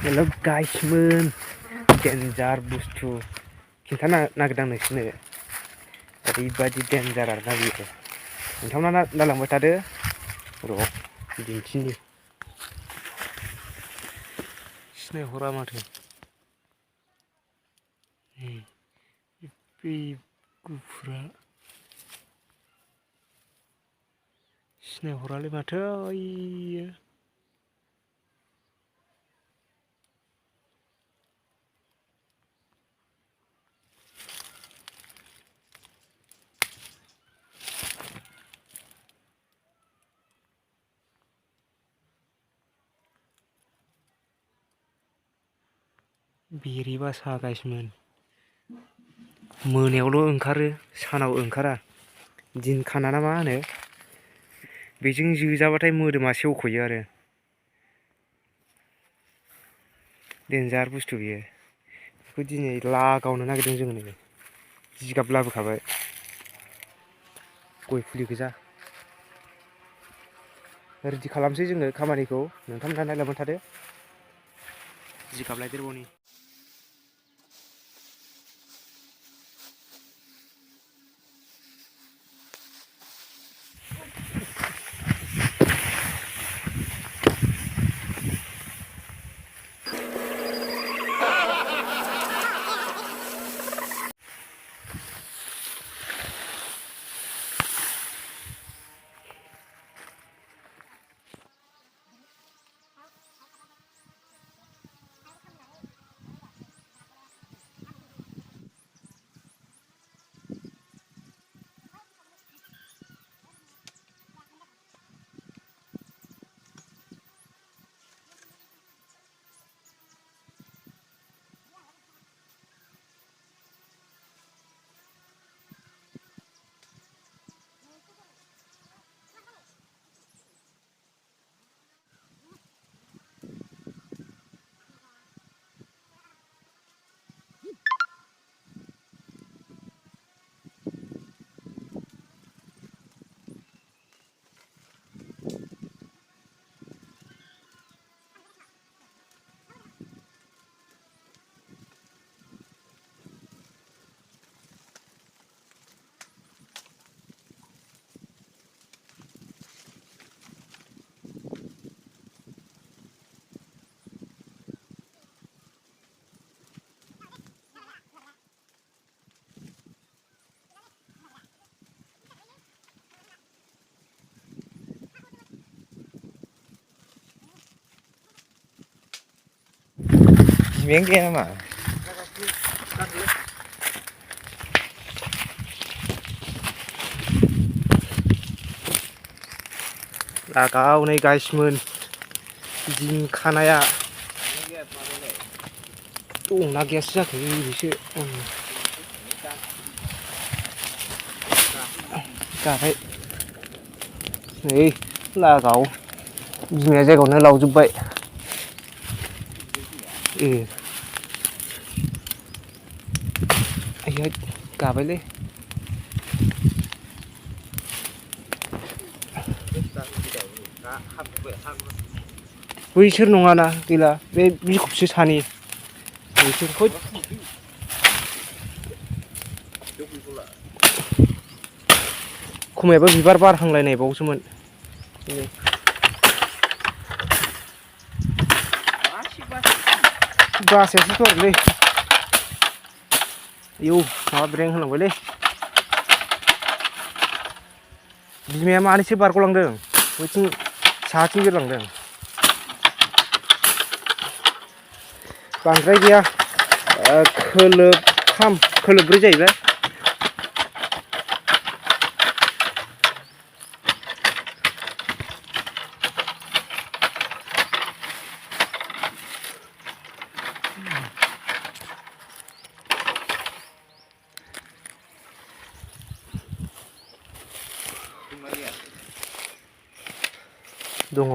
हेल' गाइसमोन डेन्जार बुस्थु खिन्थानो नागिरदां नोंसोरनो ओरैबायदि डेन्जार आरोना बेयो नोंथांमोना नायलांबाय थादो र' दिन्थिनि सिनायहरा माथो बे गुफुरा सिनायहरालै माथो ओइयो बेरे बासा गाइसमोन मोनायावल' ओंखारो सानाव ओंखारा दिन खाना ना मा होनो बेजों जोजाबाथाय मोदोमा सेवख'यो आरो डेन्जार बुस्थु बियो बेखौ दिनै लागावनो नागिरदों जोङो नै जिगाब लाबोखाबाय गय फुलि गोजा रेडि खालामसै जोङो खामानिखौ नोंथांमोनहा नायलांबाय थादो जिगाब लायदेरबावनि Miếng kia mà लागाव नै गाइसमोन दिन खानाया दंना गैयासो जाखो बेसो गाबाय नै लागाव बिमाया जायगायावनो लावजोब्बाय आयै गाबायलै बैसोर नङाना गैला बे बिखबसे सानि बैसोरखौ खमायाबो बिबार बारहांलायनाय बावसोमोन बासायासोथ' आरोलै आयौ माबा ब्रें होलांबायलै बिमाया मानैसो बारग'लांदों बैथिं साहाथिं बिरलांदों बांद्राय गैया खोलोबथाम खोलोबब्रै जाहैबाय दङ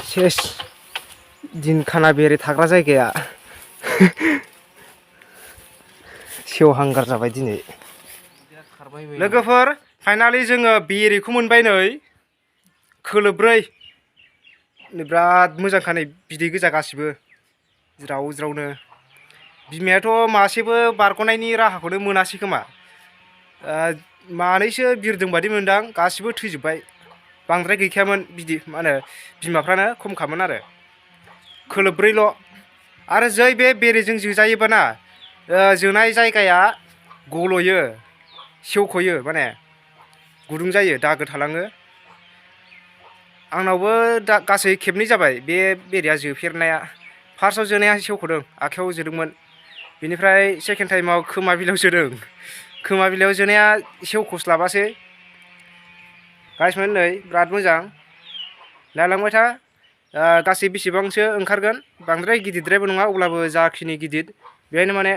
सेस दिन खाना बेरे थाग्रा जायगाया सेवहांगार जाबाय दिनै लोगोफोर फाइनालि जोङो बेरेखौ मोनबाय नै खोलोब्रै बिराद मोजांखा नै बिदै गोजा गासिबो ज्राव ज्रावनो बिमायाथ' मासेबो बारग'नायनि राहाखौनो मोनासै खोमा मानैसो बिरदों बादि मोनदां गासिबो थैजोब्बाय बांद्राय गैखायामोन बिदि मा होनो बिमाफ्रानो खमखामोन आरो खोलोब्रैल' आरो जै बे बेरेजों जोजायोबाना जोनाय जायगाया गल'यो सेवख'यो माने गुदुं जायो दागो थालाङो आंनावबो दा गासै खेबनै जाबाय बे बेरेया जोफेरनाया फार्स्टआव जोनाया सेवख'दों आखाइयाव जोदोंमोन बेनिफ्राय सेकेन्ड टाइमाव खोमा बिलाइयाव जोदों खोमा बिलाइयाव जोनाया सेवख'स्लाबासै गाइसमोन नै बिराद मोजां लायलांबाय था गासै बेसेबांसो ओंखारगोन बांद्राय गिदिरद्रायबो नङा अब्लाबो जाखिनि गिदिर बेहायनो माने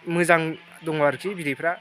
मोजां दङ आरोखि बिदैफ्रा